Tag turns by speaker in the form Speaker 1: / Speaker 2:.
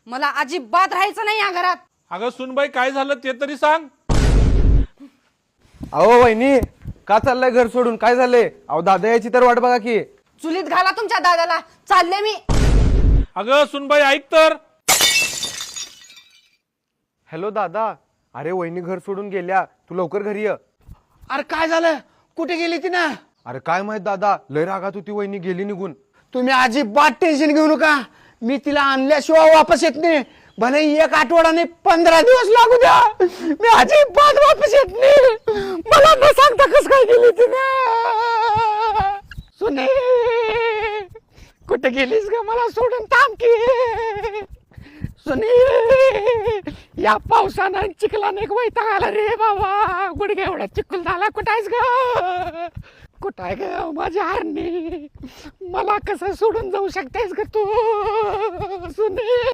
Speaker 1: मला अजिबात राहायचं नाही या घरात.
Speaker 2: अगं सुनबाई काय झालं ते तरी सांग.
Speaker 3: अहो वहिनी, का चाललंय घर सोडून? काय झालंय? अहो दादा याची तर वाट बघा की.
Speaker 1: चुलीत घाला तुमच्या दादाला, चालले मी.
Speaker 2: अगं सुनबाई ऐक तर.
Speaker 3: हॅलो दादा, अरे वहिनी घर सोडून गेल्या, तू लवकर घरी ये.
Speaker 4: अरे काय झालं? कुठे गेली ती ना?
Speaker 3: अरे काय माहित दादा, लय रागात होती वहिनी, गेली निघून.
Speaker 4: तुम्ही अजिबात टेन्शन घेऊ नका. मी तिला आणल्याशिवाय वापस येत नाही. भले 1 आठवडा नाही, 15 दिवस लागू द्या, मी अजिबात वापस येत नाही. मला न सांगता कस काय गेली तिने. सुने, कुठे गेलीस ग? मला सोडून थांब की. सुने, या पावसानं आणि चिखलाने एक वैताग आला रे बाबा. गुडघे एवढा चिखल झाला. कुठं आहेस ग? कुठं आहे ग माझी हरणी? मला कसं सोडून जाऊ शकतेस ग तू? सुने.